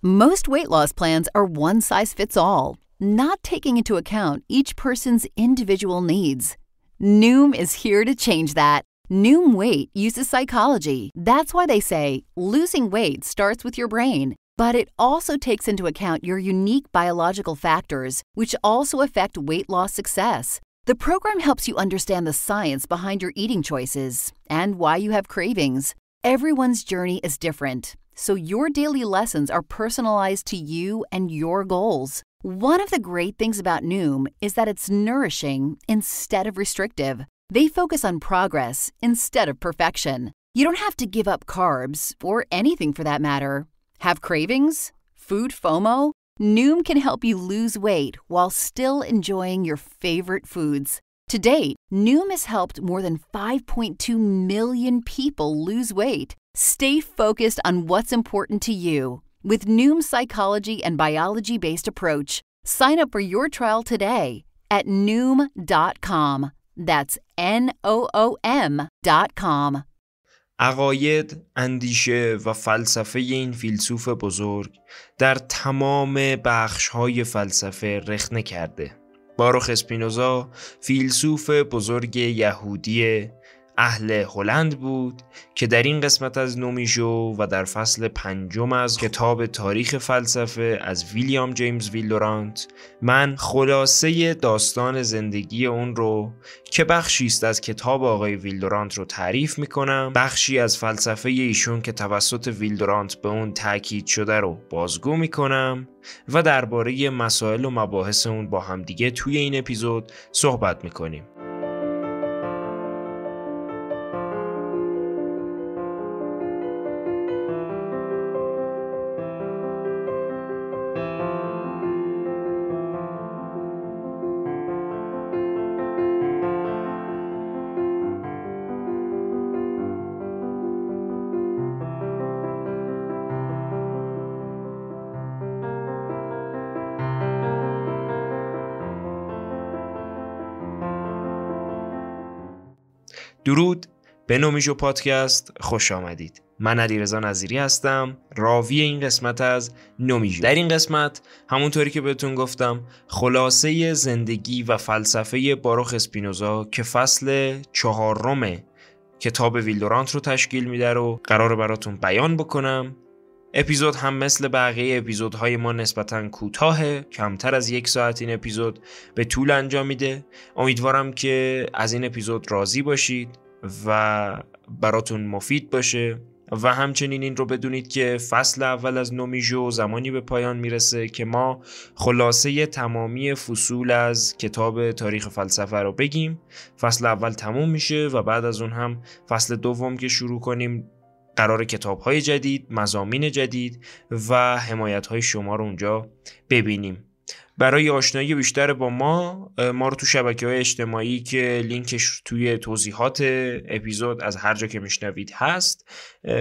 Most weight loss plans are one size fits all, not taking into account each person's individual needs. Noom is here to change that. Noom Weight uses psychology. That's why they say losing weight starts with your brain. But it also takes into account your unique biological factors, which also affect weight loss success. The program helps you understand the science behind your eating choices and why you have cravings. Everyone's journey is different, so your daily lessons are personalized to you and your goals. One of the great things about Noom is that it's nourishing instead of restrictive. They focus on progress instead of perfection. You don't have to give up carbs, or anything for that matter. Have cravings? Food FOMO? Noom can help you lose weight while still enjoying your favorite foods. To date, Noom has helped more than 5.2 million people lose weight. Stay focused on what's important to you. With Noom's psychology and biology-based approach, sign up for your trial today at Noom.com. That's NOOM.com. عقاید، اندیشه و فلسفه این فیلسوف بزرگ در تمام بخش‌های فلسفه رخنه کرده. باروخ اسپینوزا فیلسوف بزرگ یهودی اهل هلند بود که در این قسمت از نومیژو و در فصل 5 از کتاب تاریخ فلسفه از ویلیام جیمز ویلدورانت من خلاصه داستان زندگی اون رو که بخشی است از کتاب آقای ویلدورانت رو تعریف میکنم، بخشی از فلسفه ایشون که توسط ویلدورانت به اون تاکید شده رو بازگو میکنم و درباره مسائل و مباحث اون با هم دیگه توی این اپیزود صحبت میکنیم. درود، به نومیژو پادکست خوش آمدید. من علیرضا نظیری هستم، راوی این قسمت از نومیژو. در این قسمت همونطوری که بهتون گفتم خلاصه زندگی و فلسفه باروخ اسپینوزا که فصل 4 کتاب ویلدورانت رو تشکیل میده رو قراره براتون بیان بکنم. اپیزود هم مثل بقیه اپیزودهای ما نسبتاً کوتاهه، کمتر از 1 ساعت این اپیزود به طول انجام میده. امیدوارم که از این اپیزود راضی باشید و براتون مفید باشه و همچنین این رو بدونید که فصل اول از نومیژو زمانی به پایان میرسه که ما خلاصه تمامی فصول از کتاب تاریخ فلسفه رو بگیم. فصل اول تموم میشه و بعد از اون هم فصل دوم که شروع کنیم قرار کتاب‌های جدید، مضامین جدید و حمایت‌های شما رو اونجا ببینیم. برای آشنایی بیشتر با ما رو تو شبکه‌های اجتماعی که لینکش توی توضیحات اپیزود از هر جا که میشنوید هست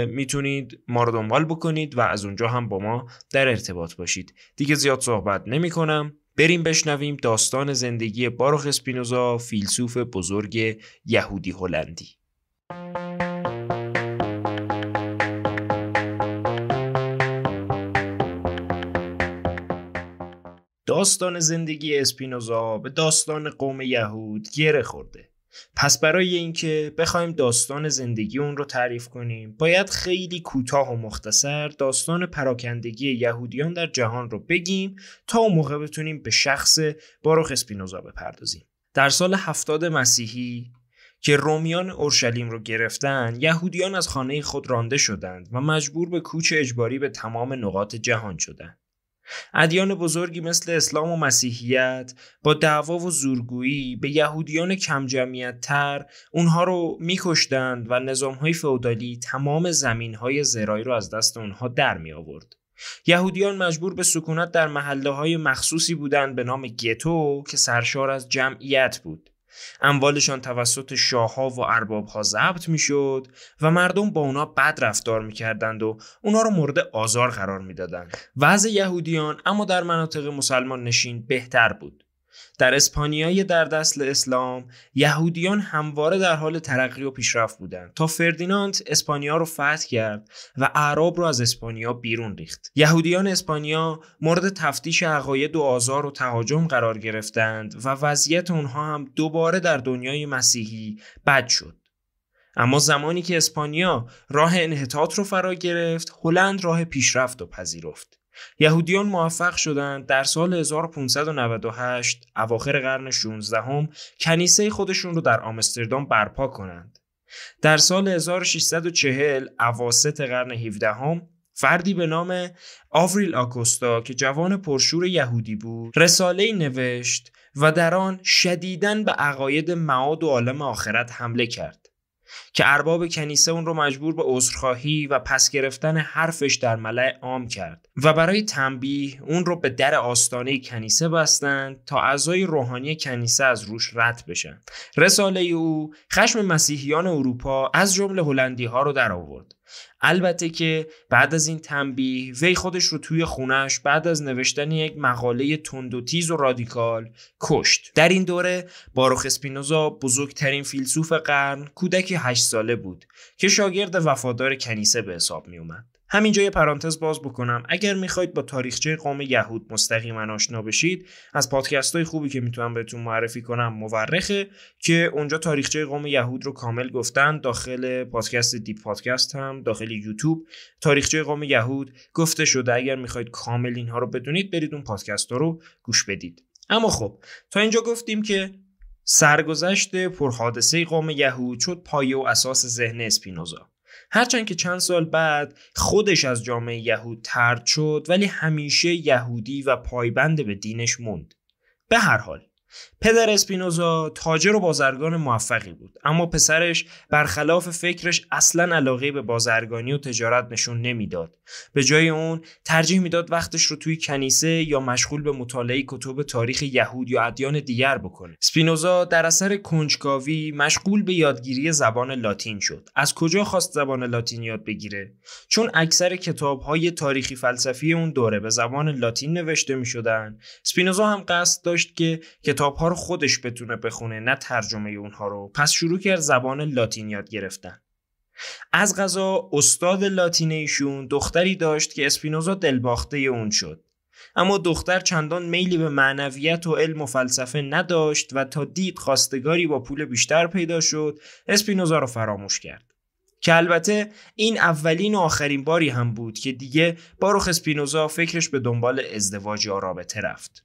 میتونید ما رو دنبال بکنید و از اونجا هم با ما در ارتباط باشید. دیگه زیاد صحبت نمی‌کنم، بریم بشنویم داستان زندگی باروخ اسپینوزا، فیلسوف بزرگ یهودی هلندی. داستان زندگی اسپینوزا به داستان قوم یهود گره خورده. پس برای اینکه بخوایم داستان زندگی اون رو تعریف کنیم باید خیلی کوتاه و مختصر داستان پراکندگی یهودیان در جهان رو بگیم تا اون موقع بتونیم به شخص باروخ اسپینوزا بپردازیم. در سال 70 مسیحی که رومیان اورشلیم رو گرفتن، یهودیان از خانه خود رانده شدند و مجبور به کوچ اجباری به تمام نقاط جهان شدند. ادیان بزرگی مثل اسلام و مسیحیت با دعوا و زورگویی به یهودیان کم جمعیت تر اونها رو میکشتند و نظامهای فئودالی تمام زمینهای زراعی رو از دست اونها در می آورد. یهودیان مجبور به سکونت در محله‌های مخصوصی بودند به نام گتو که سرشار از جمعیت بود. اموالشان توسط شاه‌ها و ارباب‌ها ضبط می‌شد و مردم با اونا بد رفتار می‌کردند و اونا رو مورد آزار قرار می‌دادند. وضع یهودیان اما در مناطق مسلمان نشین بهتر بود. در اسپانیای در دست اسلام یهودیان همواره در حال ترقی و پیشرفت بودند تا فردیناند اسپانیا رو فتح کرد و اعراب رو از اسپانیا بیرون ریخت. یهودیان اسپانیا مورد تفتیش عقاید و آزار و تهاجم قرار گرفتند و وضعیت اونها هم دوباره در دنیای مسیحی بد شد. اما زمانی که اسپانیا راه انحطاط رو فرا گرفت، هلند راه پیشرفت رو پذیرفت. یهودیان موفق شدند در سال 1598 اواخر قرن 16 کنیسه خودشون رو در آمستردام برپا کنند. در سال 1640 اواسط قرن 17 فردی به نام آوریل آکوستا که جوان پرشور یهودی بود رساله‌ای نوشت و در آن شدیداً به عقاید معاد و عالم آخرت حمله کرد که ارباب کنیسه اون رو مجبور به عذرخواهی و پس گرفتن حرفش در ملأ عام کرد و برای تنبیه اون رو به در آستانه کنیسه بستند تا اعضای روحانی کنیسه از روش رد بشن. رساله او خشم مسیحیان اروپا از جمله هلندی ها رو در آورد. البته که بعد از این تنبیه وی خودش رو توی خونش بعد از نوشتن یک مقاله تند و تیز و رادیکال کشت. در این دوره باروخ اسپینوزا بزرگترین فیلسوف قرن کودکی 8 ساله بود که شاگرد وفادار کنیسه به حساب می اومد. همینجا یه پرانتز باز بکنم، اگر میخواید با تاریخچه قوم یهود مستقیما آشنا بشید، از پادکست‌های خوبی که میتونم بهتون معرفی کنم مورخه که اونجا تاریخچه قوم یهود رو کامل گفتن. داخل پادکست دیپ پادکست هم داخل یوتیوب تاریخچه قوم یهود گفته شده. اگر میخواید کامل اینها رو بدونید برید اون پادکست رو گوش بدید. اما خب تا اینجا گفتیم که سرگذشت پرحادثه قوم یهود شد پایه و اساس ذهن اسپینوزا. هرچند که چند سال بعد خودش از جامعه یهود طرد شد، ولی همیشه یهودی و پایبند به دینش موند. به هر حال پدر اسپینوزا تاجر و بازرگان موفقی بود، اما پسرش برخلاف فکرش اصلاً علاقه به بازرگانی و تجارت نشون نمیداد. به جای اون ترجیح میداد وقتش رو توی کنیسه یا مشغول به مطالعه کتب تاریخ یهود یا ادیان دیگر بکنه. اسپینوزا در اثر کنجکاوی مشغول به یادگیری زبان لاتین شد. از کجا خواست زبان لاتین یاد بگیره؟ چون اکثر کتاب‌های تاریخی فلسفی اون دوره به زبان لاتین نوشته می‌شدن. اسپینوزا هم قصد داشت که کتاب‌ها رو خودش بتونه بخونه، نه ترجمه اونها رو. پس شروع کرد زبان لاتین یاد گرفتن. از قضا استاد لاتین ایشون دختری داشت که اسپینوزا دلباخته اون شد. اما دختر چندان میلی به معنویت و علم و فلسفه نداشت و تا دید خواستگاری با پول بیشتر پیدا شد، اسپینوزا رو فراموش کرد. که البته این اولین و آخرین باری هم بود که دیگه باروخ اسپینوزا فکرش به دنبال ازدواج یا رابطه رفت.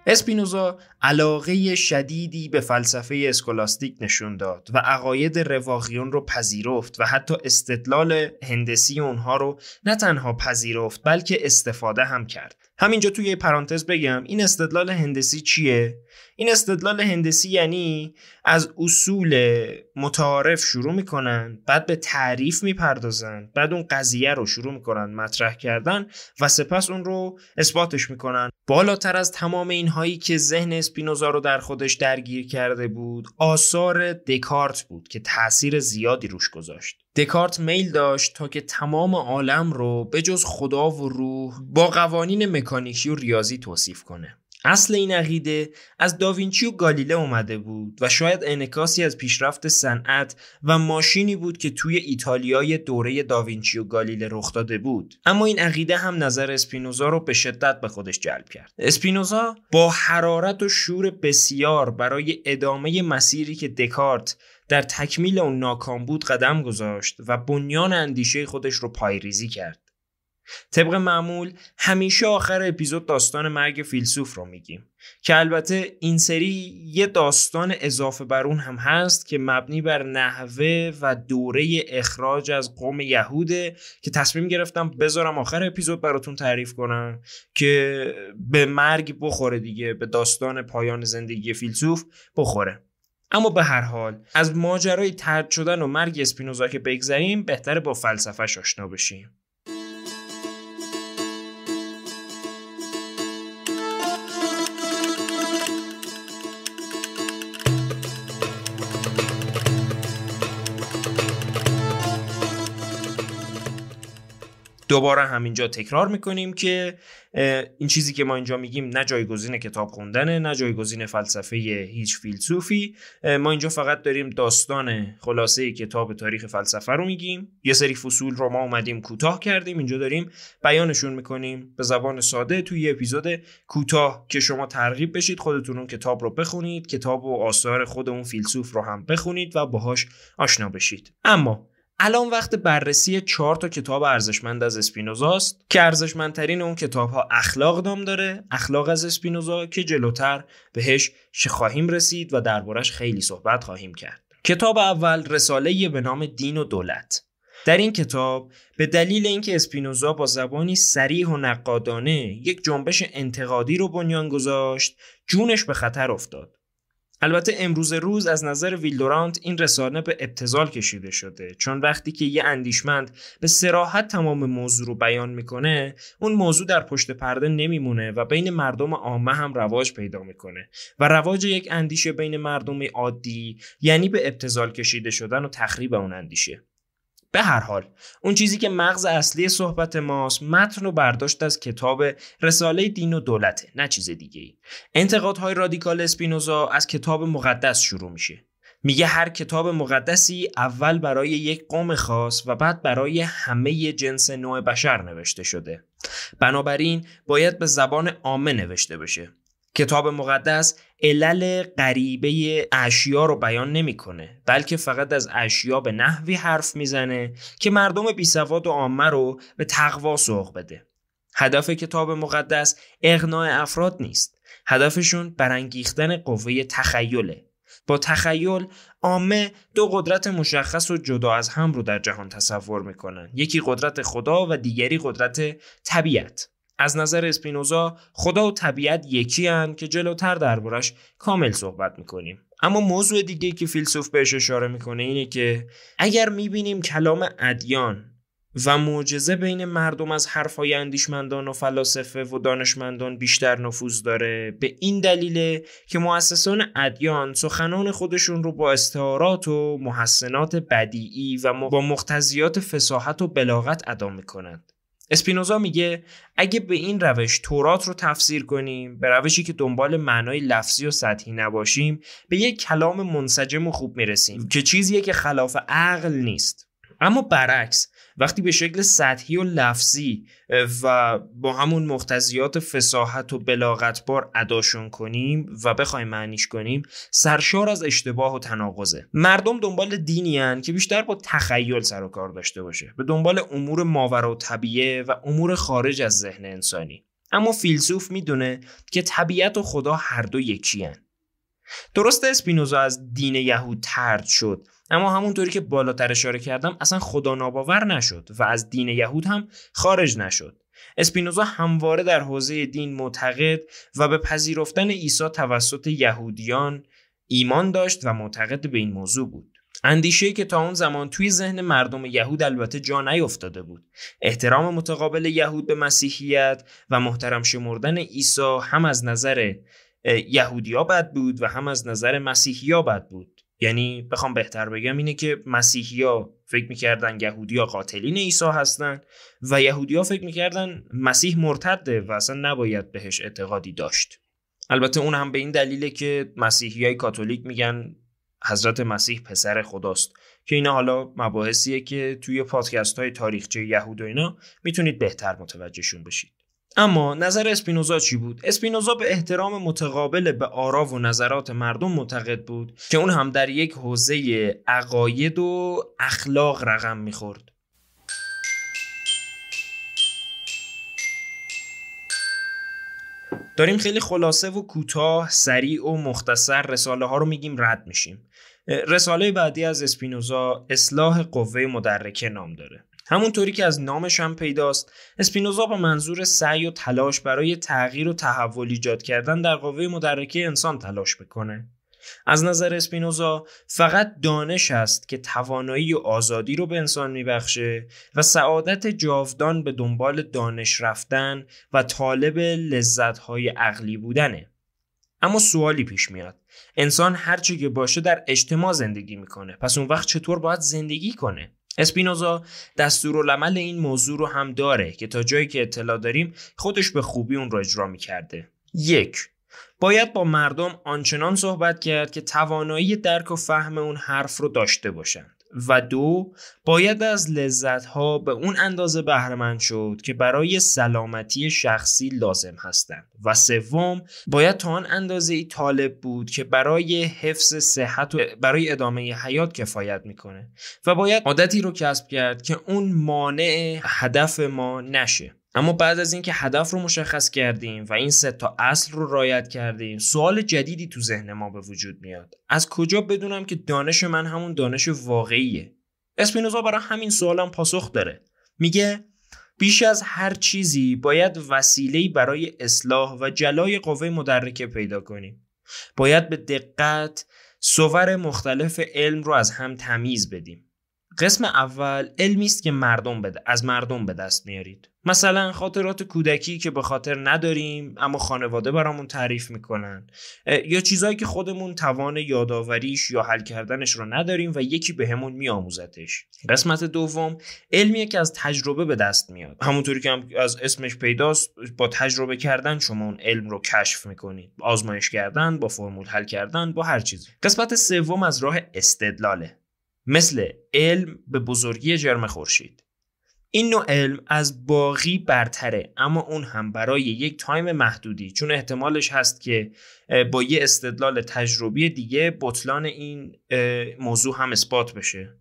اسپینوزا علاقه شدیدی به فلسفه اسکولاستیک نشون داد و عقاید رواقیون رو پذیرفت و حتی استدلال هندسی اونها رو نه تنها پذیرفت بلکه استفاده هم کرد. همینجا توی یه پرانتز بگم این استدلال هندسی چیه؟ این استدلال هندسی یعنی از اصول متعارف شروع میکنن، بعد به تعریف میپردازن، بعد اون قضیه رو شروع میکنن مطرح کردن و سپس اون رو اثباتش میکنن. بالاتر از تمام اینهایی که ذهن اسپینوزا رو در خودش درگیر کرده بود، آثار دکارت بود که تأثیر زیادی روش گذاشت. دکارت میل داشت تا که تمام عالم رو به جز خدا و روح با قوانین مکانیکی و ریاضی توصیف کنه. اصل این عقیده از داوینچی و گالیله اومده بود و شاید انعکاسی از پیشرفت صنعت و ماشینی بود که توی ایتالیای دوره داوینچی و گالیله رخ داده بود. اما این عقیده هم نظر اسپینوزا رو به شدت به خودش جلب کرد. اسپینوزا با حرارت و شور بسیار برای ادامه مسیری که دکارت در تکمیل اون ناکام بود قدم گذاشت و بنیان اندیشه خودش رو پایه‌ریزی کرد. طبق معمول همیشه آخر اپیزود داستان مرگ فیلسوف رو میگیم که البته این سری یه داستان اضافه بر اون هم هست که مبنی بر نحوه و دوره اخراج از قوم یهوده که تصمیم گرفتم بذارم آخر اپیزود براتون تعریف کنم که به مرگ بخوره دیگه، به داستان پایان زندگی فیلسوف بخوره. اما به هر حال از ماجرای طرد شدن و مرگ اسپینوزا که بگذریم، بهتره با فلسفه‌اش آشنا بشیم. دوباره همینجا تکرار میکنیم که این چیزی که ما اینجا میگیم نه جایگزین کتاب خوندنه، نه جایگزین فلسفه هیچ فیلسوفی. ما اینجا فقط داریم داستان خلاصه کتاب تاریخ فلسفه رو میگیم. یه سری فصول رو ما اومدیم کوتاه کردیم، اینجا داریم بیانشون میکنیم به زبان ساده توی اپیزود کوتاه که شما ترغیب بشید خودتون اون کتاب رو بخونید، کتاب و آثار خود اون فیلسوف رو هم بخونید و باهاش آشنا بشید. اما الان وقت بررسی 4 تا کتاب ارزشمند از اسپینوزاست که ارزشمندترین اون کتاب‌ها اخلاق نام داره، اخلاق از اسپینوزا، که جلوتر بهش خواهیم رسید و دربارش خیلی صحبت خواهیم کرد. کتاب اول رساله‌ای به نام دین و دولت. در این کتاب به دلیل اینکه اسپینوزا با زبانی صریح و نقادانه یک جنبش انتقادی رو بنیان گذاشت، جونش به خطر افتاد. البته امروز روز از نظر ویلدورانت این رساله به ابتذال کشیده شده، چون وقتی که یه اندیشمند به صراحت تمام موضوع رو بیان میکنه، اون موضوع در پشت پرده نمیمونه و بین مردم عامه هم رواج پیدا میکنه و رواج یک اندیشه بین مردم عادی یعنی به ابتذال کشیده شدن و تخریب اون اندیشه. به هر حال اون چیزی که مغز اصلی صحبت ماست متن و برداشت از کتاب رساله دین و دولته، نه چیز دیگه ای. انتقادهای رادیکال اسپینوزا از کتاب مقدس شروع میشه. میگه هر کتاب مقدسی اول برای یک قوم خاص و بعد برای همه جنس نوع بشر نوشته شده. بنابراین باید به زبان عامه نوشته بشه. کتاب مقدس علل غریبه اشیا رو بیان نمیکنه، بلکه فقط از اشیا به نحوی حرف میزنه که مردم بیسواد و عامه رو به تقوا سوق بده. هدف کتاب مقدس اقناع افراد نیست. هدفشون برانگیختن قوه تخیله. با تخیل عامه 2 قدرت مشخص و جدا از هم رو در جهان تصور میکنن. یکی قدرت خدا و دیگری قدرت طبیعت. از نظر اسپینوزا خدا و طبیعت یکی هن که جلوتر دربارش کامل صحبت میکنیم. اما موضوع دیگه که فیلسوف بهش اشاره میکنه اینه که اگر میبینیم کلام ادیان و معجزه بین مردم از حرفهای اندیشمندان و فلاسفه و دانشمندان بیشتر نفوذ داره، به این دلیله که مؤسسان ادیان سخنان خودشون رو با استعارات و محسنات بدیعی و با مقتضیات فصاحت و بلاغت ادا میکنند. اسپینوزا میگه اگه به این روش تورات رو تفسیر کنیم، به روشی که دنبال معنای لفظی و سطحی نباشیم، به یک کلام منسجم و خوب میرسیم که چیزیه که خلاف عقل نیست. اما برعکس وقتی به شکل سطحی و لفظی و با همون مقتضیات فصاحت و بلاغتبار اداشون کنیم و بخوایم معنیش کنیم، سرشار از اشتباه و تناقضه. مردم دنبال دینی هن که بیشتر با تخیل سر و کار داشته باشه، به دنبال امور ماوراء الطبیعه و امور خارج از ذهن انسانی. اما فیلسوف میدونه که طبیعت و خدا هر دو یکی هن. درسته اسپینوزا از دین یهود طرد شد، اما همونطوری که بالاتر اشاره کردم اصلا خدا ناباور نشد و از دین یهود هم خارج نشد. اسپینوزا همواره در حوزه دین معتقد و به پذیرفتن عیسی توسط یهودیان ایمان داشت و معتقد به این موضوع بود. اندیشه‌ای که تا اون زمان توی ذهن مردم یهود البته جا نیفتاده بود. احترام متقابل یهود به مسیحیت و محترم شمردن عیسی هم از نظر یهودی‌ها بد بود و هم از نظر مسیحی‌ها بد بود. یعنی بخوام بهتر بگم اینه که مسیحی‌ها فکر می‌کردن یهودی‌ها قاتلین عیسی هستن و یهودی‌ها فکر می‌کردن مسیح مرتده و اصلا نباید بهش اعتقادی داشت. البته اون هم به این دلیله که مسیحیای کاتولیک میگن حضرت مسیح پسر خداست، که اینا حالا مباحثیه که توی پادکست‌های تاریخچه یهود و اینا میتونید بهتر متوجهشون بشید. اما نظر اسپینوزا چی بود؟ اسپینوزا به احترام متقابل به آرا و نظرات مردم معتقد بود که اون هم در یک حوزه عقاید و اخلاق رقم میخورد. داریم خیلی خلاصه و کوتاه، سریع و مختصر رساله ها رو میگیم رد میشیم. رساله بعدی از اسپینوزا اصلاح قوه مدرکه نام داره. همونطوری که از نامش هم پیداست، اسپینوزا با منظور سعی و تلاش برای تغییر و تحول ایجاد کردن در قوه مدرکه انسان تلاش بکنه. از نظر اسپینوزا فقط دانش است که توانایی و آزادی رو به انسان میبخشه و سعادت جاودان به دنبال دانش رفتن و طالب لذت‌های عقلی بودنه. اما سوالی پیش میاد. انسان هرچی که باشه در اجتماع زندگی میکنه. پس اون وقت چطور باید زندگی کنه؟ اسپینوزا دستورالعمل این موضوع رو هم داره که تا جایی که اطلاع داریم خودش به خوبی اون رو اجرا می‌کرده. 1. باید با مردم آنچنان صحبت کرد که توانایی درک و فهم اون حرف رو داشته باشند. و 2. باید از لذت‌ها به اون اندازه بهره‌مند شد که برای سلامتی شخصی لازم هستند. و 3. باید تا آن اندازه‌ای طالب بود که برای حفظ صحت و برای ادامه حیات کفایت میکنه و باید عادتی رو کسب کرد که اون مانع هدف ما نشه. اما بعد از اینکه هدف رو مشخص کردیم و این 3 اصل رو رعایت کردیم، سوال جدیدی تو ذهن ما به وجود میاد. از کجا بدونم که دانش من همون دانش واقعیه؟ اسپینوزا برای همین سوالم پاسخ داره. میگه بیش از هر چیزی باید وسیله‌ای برای اصلاح و جلای قوه مدرکه پیدا کنیم. باید به دقت صور مختلف علم رو از هم تمیز بدیم. قسم اول علمی است که از مردم به دست میارید. مثلا خاطرات کودکی که به خاطر نداریم اما خانواده برامون تعریف میکنن، یا چیزایی که خودمون توان یادآوریش یا حل کردنش رو نداریم و یکی بهمون میآموزتش. قسمت دوم علمیه که از تجربه به دست میاد. همونطوری که هم از اسمش پیداست، با تجربه کردن شما اون علم رو کشف میکنید. آزمایش کردن، با فرمول حل کردن، با هر چیزی. قسمت سوم از راه استدلاله. مثل علم به بزرگی جرم خورشید. این نوع علم از باقی برتره، اما اون هم برای یک تایم محدودی، چون احتمالش هست که با یه استدلال تجربی دیگه بطلان این موضوع هم اثبات بشه.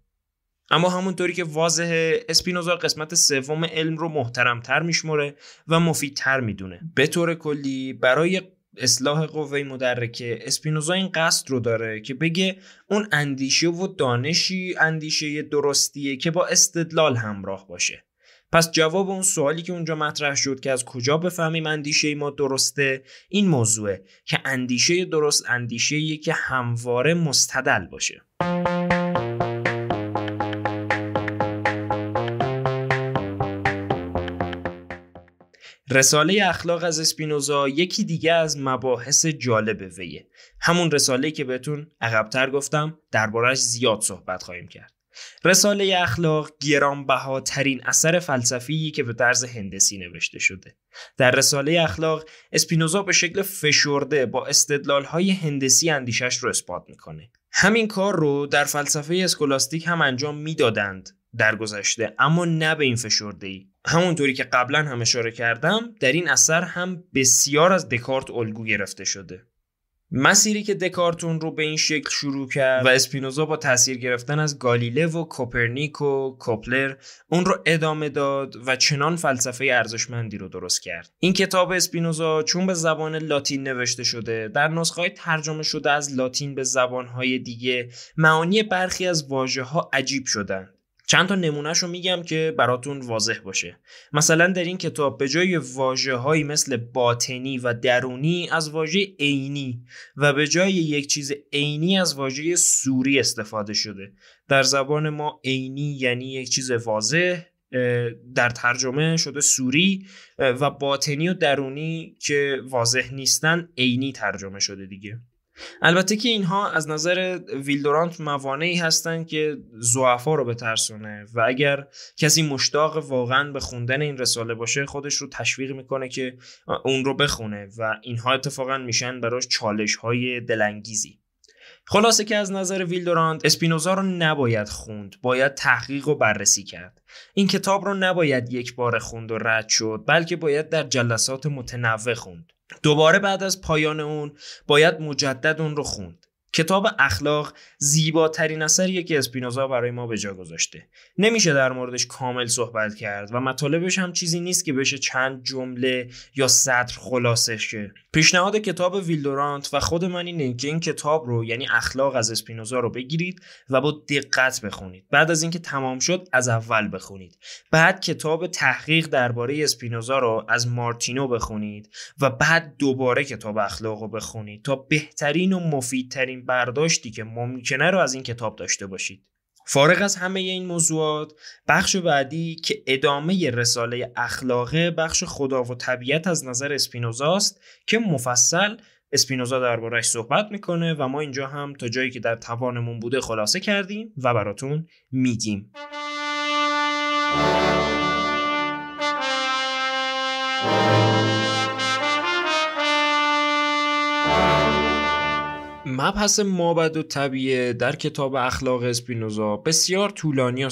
اما همونطوری که واضحه، اسپینوزا قسمت سوم علم رو محترمتر میشمره و مفیدتر میدونه. به طور کلی برای اصلاح قوه مدرکه اسپینوزا این قصد رو داره که بگه اون اندیشه و دانشی اندیشه درستیه که با استدلال همراه باشه. پس جواب اون سوالی که اونجا مطرح شد که از کجا بفهمیم اندیشه ما درسته، این موضوعه که اندیشه درست اندیشه‌ایه که همواره مستدل باشه. رساله اخلاق از اسپینوزا یکی دیگه از مباحث جالب ویه. همون رساله‌ای که بهتون عقب‌تر گفتم درباره‌اش زیاد صحبت خواهیم کرد. رساله اخلاق گرانبهاترین اثر فلسفی که به طرز هندسی نوشته شده. در رساله اخلاق اسپینوزا به شکل فشرده با استدلال‌های هندسی اندیشش رو اثبات میکنه. همین کار رو در فلسفه اسکولاستیک هم انجام میدادند در گذشته، اما نه به این فشرده‌ای. همونطوری که قبلا هم اشاره کردم، در این اثر هم بسیار از دکارت الگو گرفته شده. مسیری که دکارتون رو به این شکل شروع کرد و اسپینوزا با تأثیر گرفتن از گالیله و کوپرنیک و کوپلر اون رو ادامه داد و چنان فلسفه ارزشمندی رو درست کرد. این کتاب اسپینوزا چون به زبان لاتین نوشته شده، در نسخه‌های ترجمه شده از لاتین به زبان‌های دیگه معانی برخی از واژه‌ها عجیب شدن. چند تا نمونهش رو میگم که براتون واضح باشه. مثلا در این کتاب به جای واژه‌هایی مثل باطنی و درونی از واژه عینی و به جای یک چیز عینی از واژه صوری استفاده شده. در زبان ما عینی یعنی یک چیز واضح، در ترجمه شده صوری، و باطنی و درونی که واضح نیستن عینی ترجمه شده دیگه. البته که اینها از نظر ویلدورانت موانعی هستن که ضعفا رو بترسونه و اگر کسی مشتاق واقعا به خوندن این رساله باشه خودش رو تشویق میکنه که اون رو بخونه و اینها اتفاقا میشن براش چالش‌های دلانگیزی. خلاصه که از نظر ویلدورانت اسپینوزا رو نباید خوند، باید تحقیق و بررسی کرد. این کتاب رو نباید یک بار خوند و رد شد، بلکه باید در جلسات متنوع خوند. دوباره بعد از پایان اون باید مجدد اون رو خوند. کتاب اخلاق زیباترین اثریه که اسپینوزا برای ما به جا گذاشته. نمیشه در موردش کامل صحبت کرد و مطالبش هم چیزی نیست که بشه چند جمله یا سطر خلاصه شه. پیشنهاد کتاب ویلدورانت و خود من اینه که این کتاب رو، یعنی اخلاق از اسپینوزا رو بگیرید و با دقت بخونید. بعد از اینکه تمام شد از اول بخونید. بعد کتاب تحقیق درباره اسپینوزا رو از مارتینو بخونید و بعد دوباره کتاب اخلاق رو بخونید تا بهترین و مفیدترین برداشتی که ممکنه رو از این کتاب داشته باشید. فارغ از همه این موضوعات، بخش بعدی که ادامه رساله اخلاقه، بخش خدا و طبیعت از نظر اسپینوزاست که مفصل اسپینوزا درباره‌اش صحبت میکنه و ما اینجا هم تا جایی که در توانمون بوده خلاصه کردیم و براتون میگیم. مبحث مابعد الطبیعه در کتاب اخلاق اسپینوزا بسیار طولانی و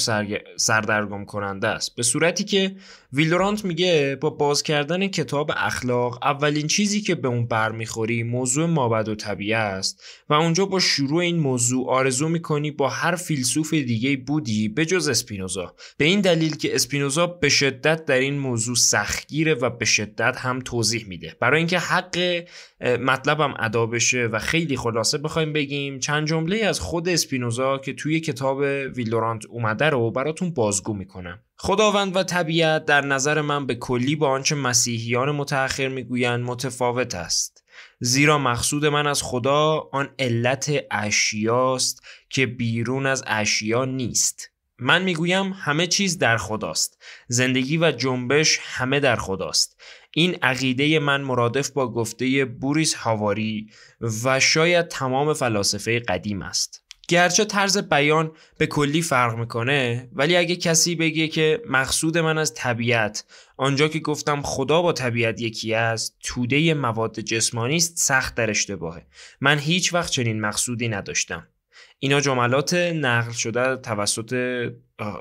سردرگم کننده است، به صورتی که ویلدورانت میگه با باز کردن کتاب اخلاق اولین چیزی که به اون برمیخوری موضوع مابعد الطبیعه است و اونجا با شروع این موضوع آرزو میکنی با هر فیلسوف دیگه بودی به جز اسپینوزا، به این دلیل که اسپینوزا به شدت در این موضوع سختگیره و به شدت هم توضیح میده. برای اینکه حق مطلبم ادا بشه و خیلی خلاصه بخوایم بگیم، چند جمله از خود اسپینوزا که توی کتاب ویلدورانت اومده رو براتون بازگو میکنم. خداوند و طبیعت در نظر من به کلی با آنچه مسیحیان متأخر میگویند متفاوت است، زیرا مقصود من از خدا آن علت اشیاست که بیرون از اشیا نیست. من میگویم همه چیز در خداست، زندگی و جنبش همه در خداست. این عقیده من مرادف با گفته بوریس هاواری و شاید تمام فلاسفه قدیم است. گرچه طرز بیان به کلی فرق میکنه، ولی اگه کسی بگه که مقصود من از طبیعت آنجا که گفتم خدا با طبیعت یکی است توده مواد جسمانی است، سخت در اشتباهه. من هیچ وقت چنین مقصودی نداشتم. اینا جملات نقل شده توسط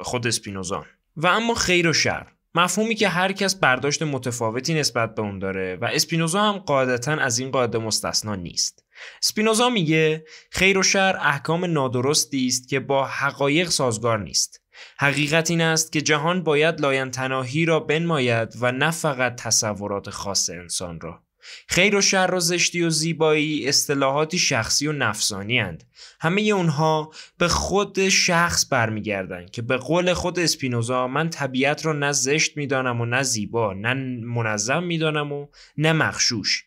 خود اسپینوزا. و اما خیر و شر، مفهومی که هر کس برداشت متفاوتی نسبت به اون داره و اسپینوزا هم قاعدتاً از این قاعده مستثنا نیست. اسپینوزا میگه خیر و شر احکام نادرستی است که با حقایق سازگار نیست. حقیقت این است که جهان باید لاینتناهی را بنماید و نه فقط تصورات خاص انسان را. خیر و شر و زشتی و زیبایی اصطلاحاتی شخصی و نفسانی اند. همه اونها به خود شخص برمیگردن که به قول خود اسپینوزا من طبیعت را نه زشت میدانم و نه زیبا، نه منظم میدانم و نه مغشوش.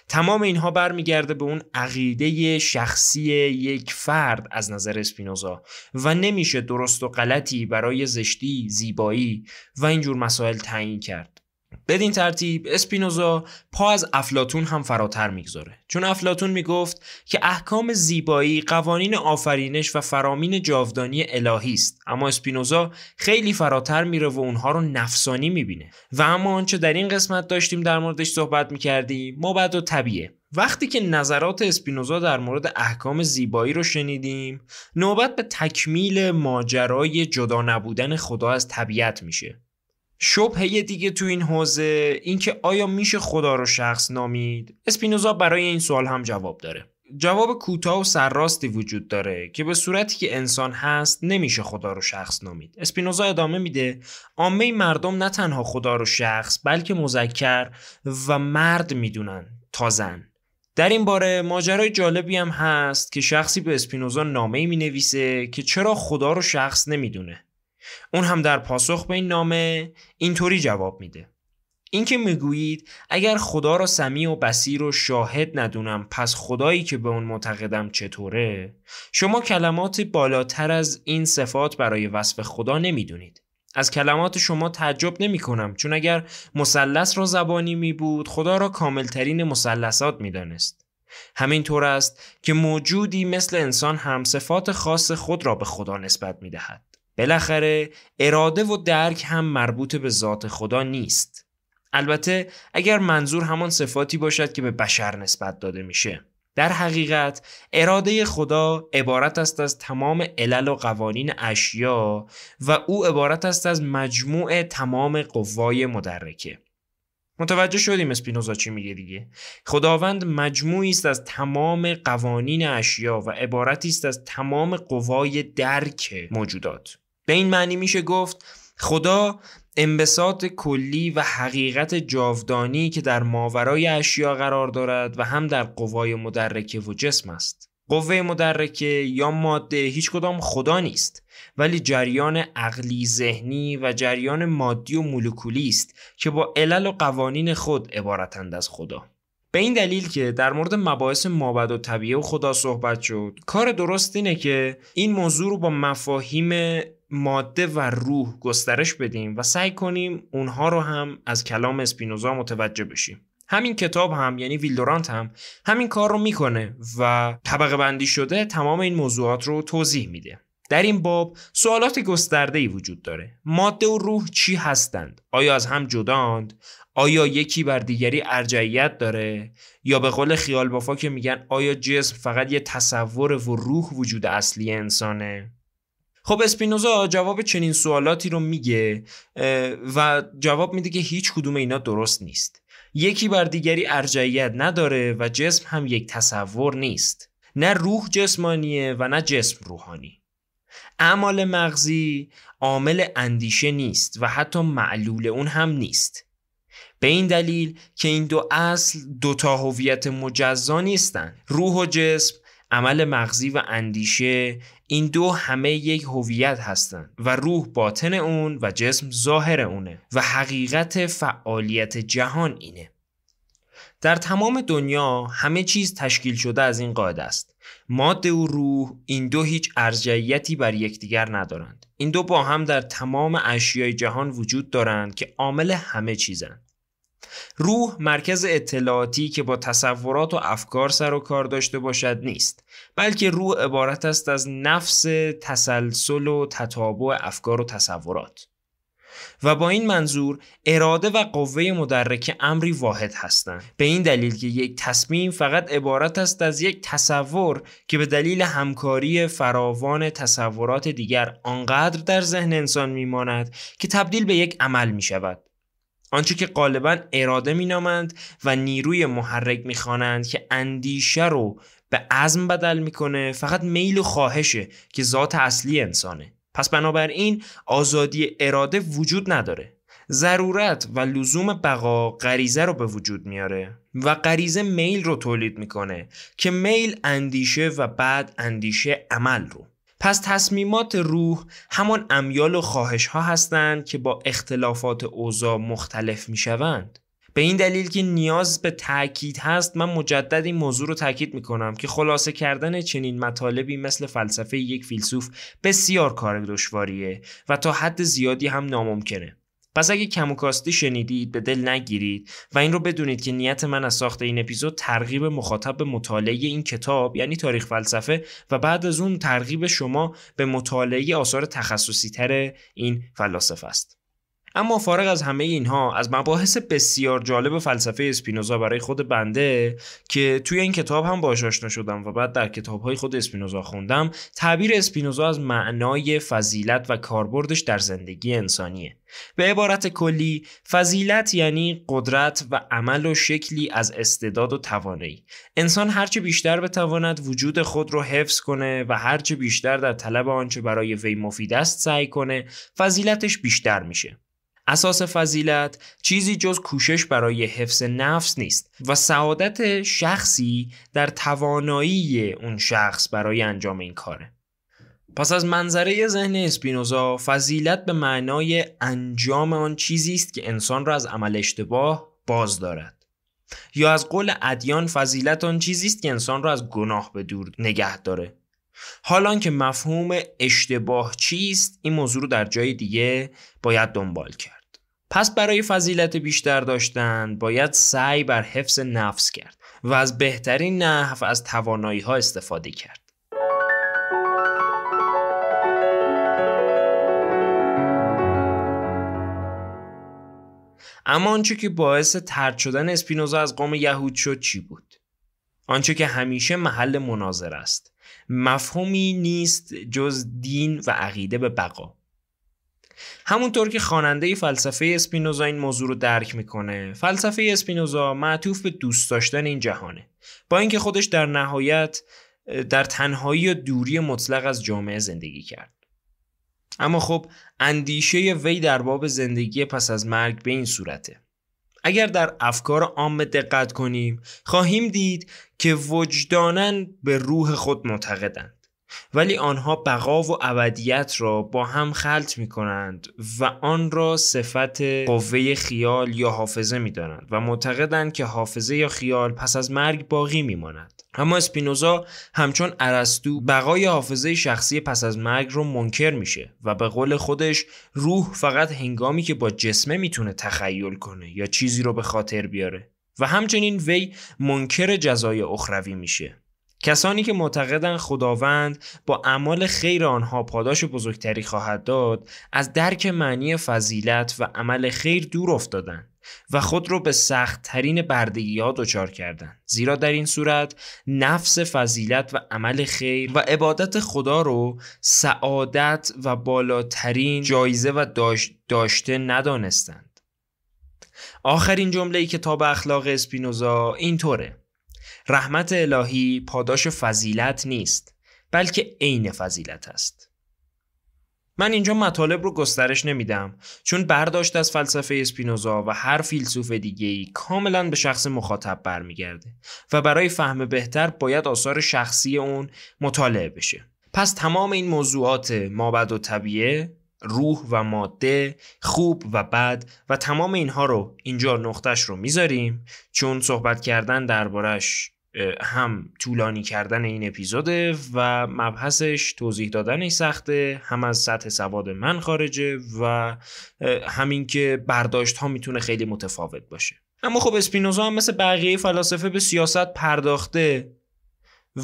تمام اینها برمیگرده به اون عقیده شخصی یک فرد از نظر اسپینوزا و نمیشه درست و غلطی برای زشتی، زیبایی و اینجور مسائل تعیین کرد. بدین ترتیب اسپینوزا پا از افلاطون هم فراتر میگذاره، چون افلاطون میگفت که احکام زیبایی قوانین آفرینش و فرامین جاودانی الهی است، اما اسپینوزا خیلی فراتر میره و اونها رو نفسانی میبینه. و اما آنچه در این قسمت داشتیم در موردش صحبت میکردیم مابعد الطبیعه. وقتی که نظرات اسپینوزا در مورد احکام زیبایی رو شنیدیم، نوبت به تکمیل ماجرای جدا نبودن خدا از طبیعت میشه. شبهه دیگه تو این حوزه این که آیا میشه خدا رو شخص نامید؟ اسپینوزا برای این سوال هم جواب داره. جواب کوتاه و سرراستی وجود داره که به صورتی که انسان هست نمیشه خدا رو شخص نامید. اسپینوزا ادامه میده عامه مردم نه تنها خدا رو شخص بلکه مذکر و مرد میدونن تا زن. در این باره ماجرای جالبی هم هست که شخصی به اسپینوزا نامه‌ای مینویسه که چرا خدا رو شخص نمیدونه. اون هم در پاسخ به این نامه اینطوری جواب میده: این که میگویید اگر خدا را سمیع و بصیر و شاهد ندونم پس خدایی که به اون معتقدم چطوره؟ شما کلمات بالاتر از این صفات برای وصف خدا نمیدونید. از کلمات شما تعجب نمی کنم، چون اگر مثلث را زبانی می بود خدا را کاملترین مثلثات می دانست. همین طور است که موجودی مثل انسان هم صفات خاص خود را به خدا نسبت می دهد. بالاخره اراده و درک هم مربوط به ذات خدا نیست. البته اگر منظور همان صفاتی باشد که به بشر نسبت داده میشه. در حقیقت اراده خدا عبارت است از تمام علل و قوانین اشیا و او عبارت است از مجموع تمام قوای مدرکه. متوجه شدیم اسپینوزا چی میگه دیگه؟ خداوند مجموعی است از تمام قوانین اشیا و عبارتی است از تمام قوای درک موجودات. به این معنی میشه گفت خدا انبساط کلی و حقیقت جاودانی که در ماورای اشیا قرار دارد و هم در قوای مدرکه و جسم است. قوه مدرکه یا ماده هیچ کدام خدا نیست، ولی جریان عقلی ذهنی و جریان مادی و مولکولی است که با علل و قوانین خود عبارتند از خدا. به این دلیل که در مورد مباحث مابعد الطبیعه و خدا صحبت شد، کار درست اینه که این موضوع رو با مفاهیم ماده و روح گسترش بدیم و سعی کنیم اونها رو هم از کلام اسپینوزا متوجه بشیم. همین کتاب هم یعنی ویلدورانت هم همین کار رو میکنه و طبقه بندی شده تمام این موضوعات رو توضیح میده. در این باب سوالات گسترده‌ای وجود داره. ماده و روح چی هستند؟ آیا از هم جداند؟ آیا یکی بر دیگری ارجحیت داره؟ یا به قول خیال بافا که میگن آیا جسم فقط یه تصور و روح وجود اصلی انسانه؟ خب اسپینوزا جواب چنین سوالاتی رو میگه و جواب میده که هیچ کدوم اینا درست نیست. یکی بر دیگری ارجحیت نداره و جسم هم یک تصور نیست. نه روح جسمانیه و نه جسم روحانی. اعمال مغزی عامل اندیشه نیست و حتی معلول اون هم نیست. به این دلیل که این دو اصل دوتا هویت مجزا نیستن. روح و جسم، عمل مغزی و اندیشه، این دو همه یک هویت هستن و روح باطن اون و جسم ظاهر اونه و حقیقت فعالیت جهان اینه. در تمام دنیا همه چیز تشکیل شده از این قاعده است. ماده و روح این دو هیچ ارجحیتی بر یکدیگر ندارند. این دو با هم در تمام اشیای جهان وجود دارند که عامل همه چیزند. روح مرکز اطلاعاتی که با تصورات و افکار سر و کار داشته باشد نیست، بلکه روح عبارت است از نفس تسلسل و تتابع افکار و تصورات و با این منظور اراده و قوه مدرک امری واحد هستند. به این دلیل که یک تصمیم فقط عبارت است از یک تصور که به دلیل همکاری فراوان تصورات دیگر آنقدر در ذهن انسان میماند که تبدیل به یک عمل می شود. آنچه که غالباً اراده مینامند و نیروی محرک میخوانند که اندیشه رو به عزم بدل میکنه فقط میل و خواهشه که ذات اصلی انسانه. پس بنابراین آزادی اراده وجود نداره. ضرورت و لزوم بقا غریزه رو به وجود میاره و غریزه میل رو تولید میکنه که میل اندیشه و بعد اندیشه عمل رو. پس تصمیمات روح همان امیال و خواهش ها هستند که با اختلافات اوضاع مختلف می شوند. به این دلیل که نیاز به تأکید هست، من مجدد این موضوع رو تأکید می کنم که خلاصه کردن چنین مطالبی مثل فلسفه یک فیلسوف بسیار کار دشواریه و تا حد زیادی هم ناممکنه. پس اگه کم و کاستی شنیدید به دل نگیرید و این رو بدونید که نیت من از ساخت این اپیزود ترغیب مخاطب به مطالعه این کتاب یعنی تاریخ فلسفه و بعد از اون ترغیب شما به مطالعه آثار تخصصی تر این فلاسفه است. اما فارغ از همه اینها، از مباحث بسیار جالب فلسفه اسپینوزا برای خود بنده که توی این کتاب هم باهاش آشنا شدم و بعد در کتاب‌های خود اسپینوزا خوندم، تعبیر اسپینوزا از معنای فضیلت و کاربردش در زندگی انسانیه. به عبارت کلی، فضیلت یعنی قدرت و عمل و شکلی از استعداد و توانایی. انسان هرچه بیشتر بتواند وجود خود رو حفظ کنه و هرچه بیشتر در طلب آنچه برای وی مفید است سعی کنه، فضیلتش بیشتر میشه. اساس فضیلت چیزی جز کوشش برای حفظ نفس نیست و سعادت شخصی در توانایی اون شخص برای انجام این کاره. پس از منظره ذهن اسپینوزا، فضیلت به معنای انجام آن چیزی است که انسان را از عمل اشتباه باز دارد. یا از قول ادیان، فضیلت آن چیزی است که انسان را از گناه به دور نگه داره. حالان که مفهوم اشتباه چیست، این موضوع رو در جای دیگه باید دنبال کرد. پس برای فضیلت بیشتر داشتن باید سعی بر حفظ نفس کرد و از بهترین نحو از توانایی ها استفاده کرد. اما آنچه که باعث طرد شدن اسپینوزا از قوم یهود شد چی بود؟ آنچه که همیشه محل مناظره است. مفهومی نیست جز دین و عقیده به بقا. همونطور که خواننده فلسفه اسپینوزا این موضوع رو درک میکنه، فلسفه اسپینوزا معطوف به دوست داشتن این جهانه، با اینکه خودش در نهایت در تنهایی و دوری مطلق از جامعه زندگی کرد. اما خب اندیشه وی در باب زندگی پس از مرگ به این صورته. اگر در افکار عام دقت کنیم، خواهیم دید که وجداناً به روح خود معتقدند، ولی آنها بقا و ابدیت را با هم خلط می کنند و آن را صفت قوه خیال یا حافظه می دانند و معتقدند که حافظه یا خیال پس از مرگ باقی می ماند. اما اسپینوزا همچون ارسطو بقای حافظه شخصی پس از مرگ رو منکر میشه و به قول خودش روح فقط هنگامی که با جسمه میتونه تخیل کنه یا چیزی رو به خاطر بیاره و همچنین وی منکر جزای اخروی میشه. کسانی که معتقدند خداوند با اعمال خیر آنها پاداش بزرگتری خواهد داد، از درک معنی فضیلت و عمل خیر دور افتادند و خود رو به سخت ترین بردگی‌ها دچار کردند، زیرا در این صورت نفس فضیلت و عمل خیر و عبادت خدا رو سعادت و بالاترین جایزه و داشته ندانستند. آخرین جمله کتاب اخلاق اسپینوزا اینطوره: رحمت الهی پاداش فضیلت نیست، بلکه عین فضیلت است. من اینجا مطالب رو گسترش نمیدم، چون برداشت از فلسفه اسپینوزا و هر فیلسوف دیگه‌ای کاملا به شخص مخاطب برمیگرده و برای فهم بهتر باید آثار شخصی اون مطالعه بشه. پس تمام این موضوعات مابعد و طبیعه، روح و ماده، خوب و بد و تمام اینها رو اینجا نقطش رو میذاریم، چون صحبت کردن دربارش هم طولانی کردن این اپیزوده و مبحثش توضیح دادنش سخته، هم از سطح سواد من خارجه و همین که برداشت ها میتونه خیلی متفاوت باشه. اما خب اسپینوزا هم مثل بقیه فلاسفه به سیاست پرداخته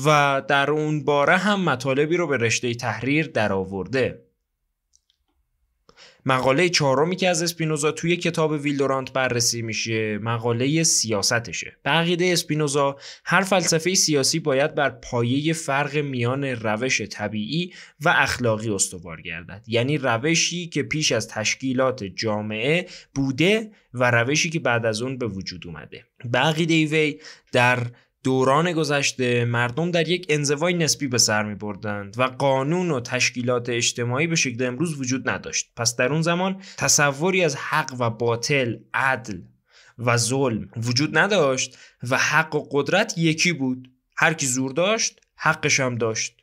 و در اون باره هم مطالبی رو به رشته تحریر در آورده. مقاله 4 که از اسپینوزا توی کتاب ویلدورانت بررسی میشه مقاله سیاستشه. به عقیده اسپینوزا هر فلسفه سیاسی باید بر پایه فرق میان روش طبیعی و اخلاقی استوار گردد، یعنی روشی که پیش از تشکیلات جامعه بوده و روشی که بعد از اون به وجود اومده. به عقیده وی در دوران گذشته مردم در یک انزوای نسبی به سر می بردند و قانون و تشکیلات اجتماعی به شکل امروز وجود نداشت. پس در اون زمان تصوری از حق و باطل، عدل و ظلم وجود نداشت و حق و قدرت یکی بود. هر کی زور داشت حقش هم داشت.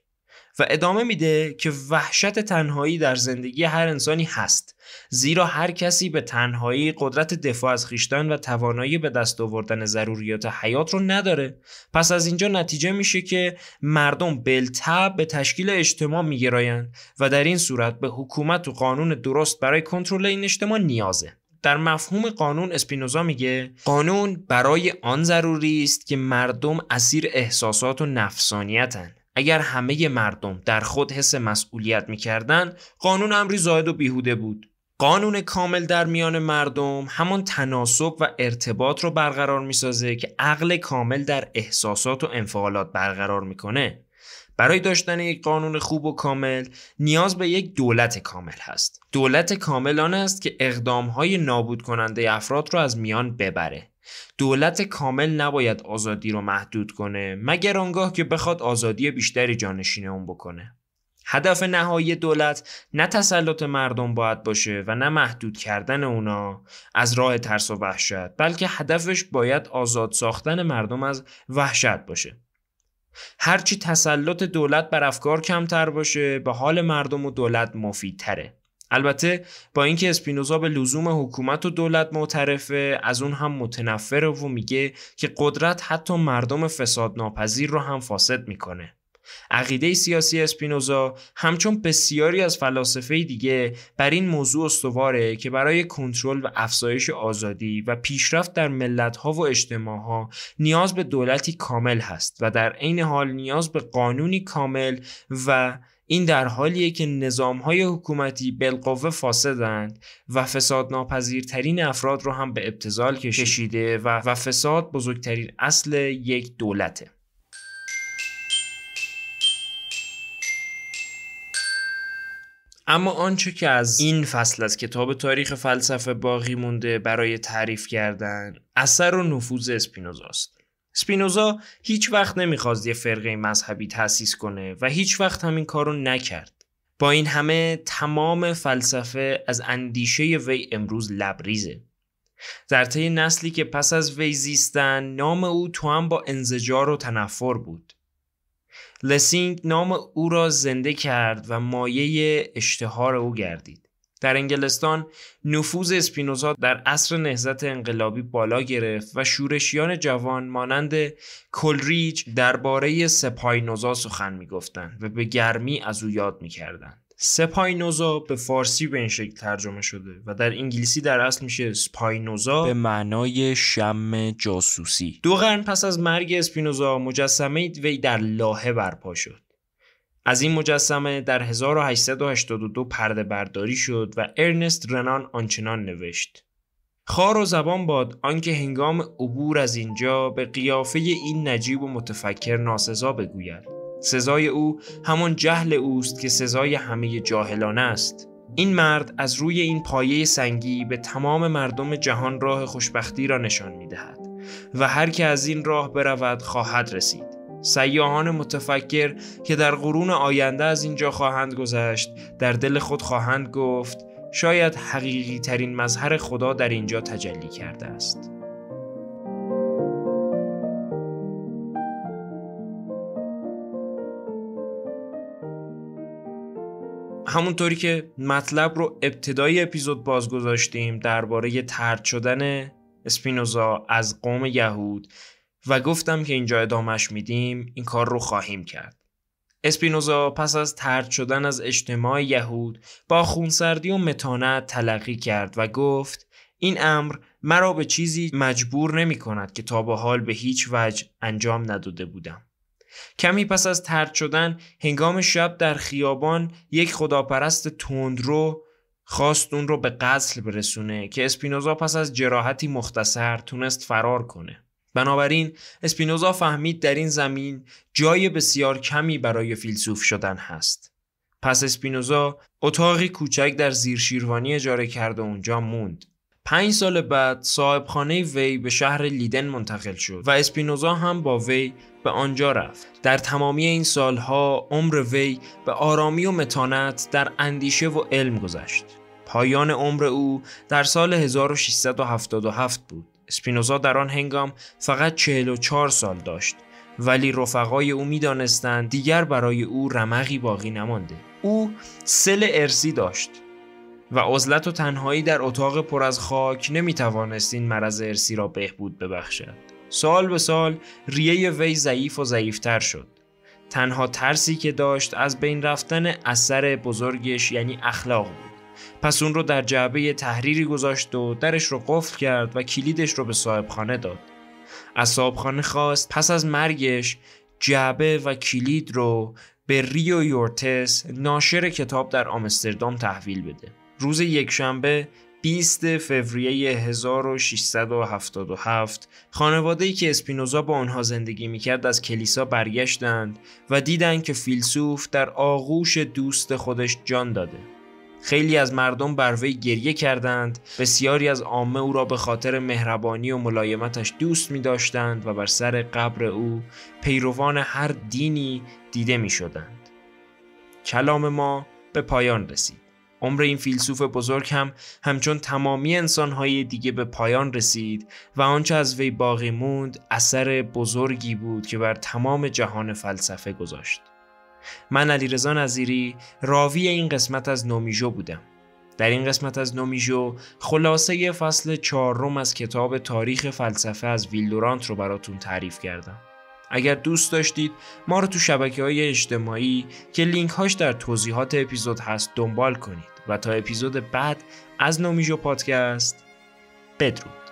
و ادامه میده که وحشت تنهایی در زندگی هر انسانی هست، زیرا هر کسی به تنهایی قدرت دفاع از خویشتن و توانایی به دست آوردن ضروریات حیات رو نداره. پس از اینجا نتیجه میشه که مردم بالطبع به تشکیل اجتماع میگرایند و در این صورت به حکومت و قانون درست برای کنترل این اجتماع نیازه. در مفهوم قانون اسپینوزا میگه قانون برای آن ضروری است که مردم اسیر احساسات و نفسانیتن. اگر همه مردم در خود حس مسئولیت میکردن، قانون امری زائد و بیهوده بود. قانون کامل در میان مردم همان تناسب و ارتباط رو برقرار میسازه که عقل کامل در احساسات و انفعالات برقرار میکنه. برای داشتن یک قانون خوب و کامل نیاز به یک دولت کامل هست. دولت کامل آن است که اقدامهای نابود کننده افراد رو از میان ببره. دولت کامل نباید آزادی رو محدود کنه مگر آنگاه که بخواد آزادی بیشتری جانشین اون بکنه. هدف نهایی دولت نه تسلط مردم باید باشه و نه محدود کردن اونا از راه ترس و وحشت، بلکه هدفش باید آزاد ساختن مردم از وحشت باشه. هرچی تسلط دولت بر افکار کمتر باشه به حال مردم و دولت مفیدتره. البته با اینکه اسپینوزا به لزوم حکومت و دولت معترفه، از اون هم متنفره و میگه که قدرت حتی مردم فساد ناپذیر رو هم فاسد میکنه. عقیده سیاسی اسپینوزا همچون بسیاری از فلاسفه دیگه بر این موضوع استواره که برای کنترل و افزایش آزادی و پیشرفت در ملت‌ها و اجتماع‌ها نیاز به دولتی کامل هست و در عین حال نیاز به قانونی کامل، و این در حالیه که نظام‌های حکومتی بالقوه فاسدند و فساد ناپذیرترین افراد رو هم به ابتذال کشیده و فساد بزرگترین اصل یک دولته. اما آنچه که از این فصل از کتاب تاریخ فلسفه باقی مونده برای تعریف کردن اثر و نفوذ اسپینوزاست. اسپینوزا هیچ وقت نمیخواست یه فرقه مذهبی تأسیس کنه و هیچ وقت همین کارو نکرد. با این همه تمام فلسفه از اندیشه وی امروز لبریزه. در طی نسلی که پس از وی زیستن، نام او توأم با انزجار و تنفر بود. لسینگ نام او را زنده کرد و مایه اشتهار او گردید. در انگلستان نفوذ اسپینوزا در عصر نهضت انقلابی بالا گرفت و شورشیان جوان مانند کولریج درباره سپاهینوزا سخن می‌گفتند و به گرمی از او یاد می‌کردند. سپاینوزا به فارسی به این شکل ترجمه شده و در انگلیسی در اصل میشه سپاینوزا به معنای شم جاسوسی. 2 قرن پس از مرگ اسپینوزا مجسمه وی در لاهه برپا شد. از این مجسمه در 1882 پرده برداری شد و ارنست رنان آنچنان نوشت: خار و زبان باد آنکه هنگام عبور از اینجا به قیافه این نجیب و متفکر ناسزا بگوید. سزای او همان جهل اوست که سزای همه جاهلان است. این مرد از روی این پایه سنگی به تمام مردم جهان راه خوشبختی را نشان می‌دهد و هر که از این راه برود خواهد رسید. سیاحان متفکر که در قرون آینده از اینجا خواهند گذشت در دل خود خواهند گفت شاید حقیقی ترین مظهر خدا در اینجا تجلی کرده است. همونطوری که مطلب رو ابتدای اپیزود باز گذاشتیم درباره طرد شدن اسپینوزا از قوم یهود و گفتم که اینجا ادامش میدیم، این کار رو خواهیم کرد. اسپینوزا پس از طرد شدن از اجتماع یهود با خونسردی و متانت تلقی کرد و گفت این امر مرا به چیزی مجبور نمی کند که تا به حال به هیچ وجه انجام نداده بودم. کمی پس از طرد شدن هنگام شب در خیابان یک خداپرست تندرو خواست اون رو به قتل برسونه که اسپینوزا پس از جراحتی مختصر تونست فرار کنه. بنابراین اسپینوزا فهمید در این زمین جای بسیار کمی برای فیلسوف شدن هست. پس اسپینوزا اتاقی کوچک در زیر شیروانی اجاره کرد و اونجا موند. 5 سال بعد صاحبخانه وی به شهر لیدن منتقل شد و اسپینوزا هم با وی به آنجا رفت. در تمامی این سالها عمر وی به آرامی و متانت در اندیشه و علم گذشت. پایان عمر او در سال 1677 بود. اسپینوزا در آن هنگام فقط 44 سال داشت، ولی رفقای او می‌دانستند دیگر برای او رمقی باقی نمانده. او سل ارثی داشت و عزلت و تنهایی در اتاق پر از خاک نمی‌توانست این مرض ارثی را بهبود ببخشد. سال به سال ریه وی ضعیف و ضعیفتر شد. تنها ترسی که داشت از بین رفتن اثر بزرگش یعنی اخلاق بود. پس اون رو در جعبه تحریری گذاشت و درش رو قفل کرد و کلیدش رو به صاحبخانه داد. از صاحبخانه خواست پس از مرگش جعبه و کلید رو به ریو یورتس ناشر کتاب در آمستردام تحویل بده. روز یکشنبه 20 فوریه 1677 خانواده‌ای که اسپینوزا با آنها زندگی می‌کرد از کلیسا برگشتند و دیدند که فیلسوف در آغوش دوست خودش جان داده. خیلی از مردم بر وی گریه کردند، بسیاری از عامه او را به خاطر مهربانی و ملایمتش دوست می داشتند و بر سر قبر او پیروان هر دینی دیده می شدند. کلام ما به پایان رسید. عمر این فیلسوف بزرگ هم همچون تمامی انسانهای دیگه به پایان رسید و آنچه از وی باقی موند اثر بزرگی بود که بر تمام جهان فلسفه گذاشت. من علیرضا نظیری راوی این قسمت از نومیژو بودم. در این قسمت از نومیژو خلاصه فصل 4 از کتاب تاریخ فلسفه از ویل دورانت رو براتون تعریف کردم. اگر دوست داشتید ما رو تو شبکه‌های اجتماعی که لینک هاش در توضیحات اپیزود هست دنبال کنید و تا اپیزود بعد از نومیژو پادکست بدرود.